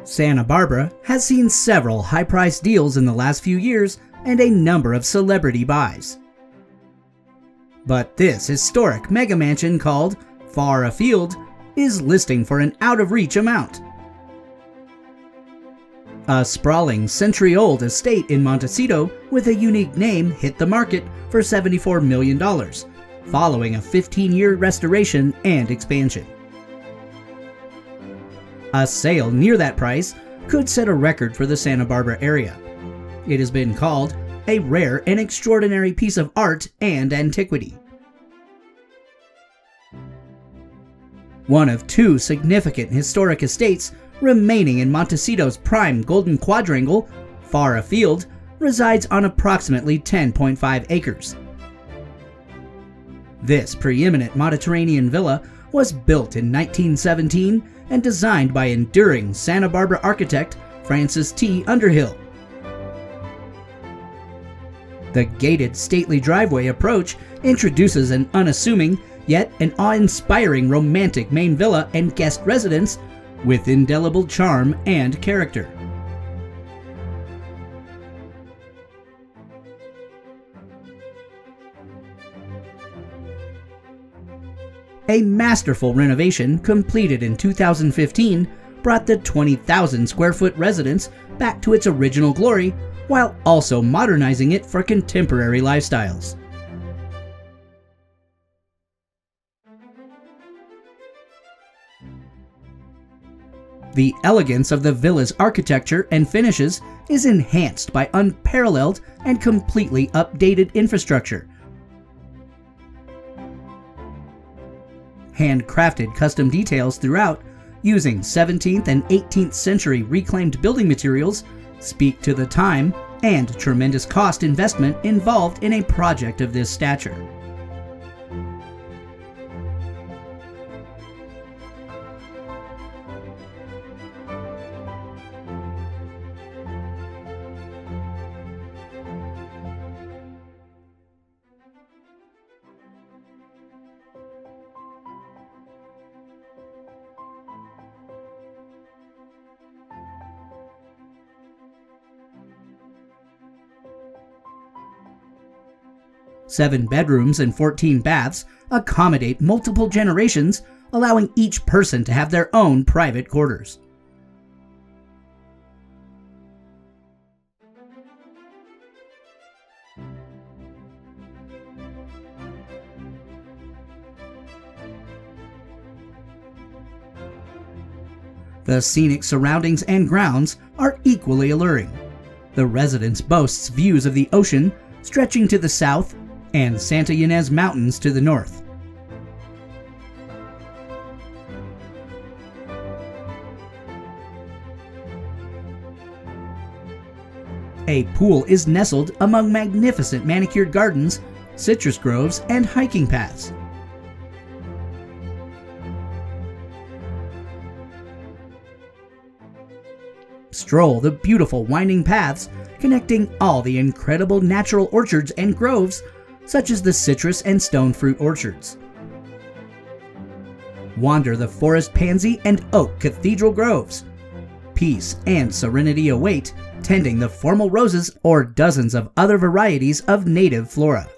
Santa Barbara has seen several high-priced deals in the last few years and a number of celebrity buys. But this historic mega mansion called Far Afield is listing for an out-of-reach amount. A sprawling century-old estate in Montecito with a unique name hit the market for $74 million, following a 15-year restoration and expansion. A sale near that price could set a record for the Santa Barbara area. It has been called a rare and extraordinary piece of art and antiquity. One of two significant historic estates remaining in Montecito's prime Golden Quadrangle, Far Afield, resides on approximately 10.5 acres. This preeminent Mediterranean villa was built in 1917 and designed by enduring Santa Barbara architect Francis T. Underhill. The gated, stately driveway approach introduces an unassuming, yet an awe-inspiring romantic main villa and guest residence with indelible charm and character. A masterful renovation completed in 2015 brought the 20,000 square foot residence back to its original glory while also modernizing it for contemporary lifestyles. The elegance of the villa's architecture and finishes is enhanced by unparalleled and completely updated infrastructure. Handcrafted custom details throughout, using 17th and 18th century reclaimed building materials, speak to the time and tremendous cost investment involved in a project of this stature. Seven bedrooms and 14 baths accommodate multiple generations, allowing each person to have their own private quarters. The scenic surroundings and grounds are equally alluring. The residence boasts views of the ocean stretching to the south and Santa Ynez Mountains to the north. A pool is nestled among magnificent manicured gardens, citrus groves, and hiking paths. Stroll the beautiful winding paths connecting all the incredible natural orchards and groves such as the citrus and stone fruit orchards. Wander the forest pansy and oak cathedral groves. Peace and serenity await, tending the formal roses or dozens of other varieties of native flora.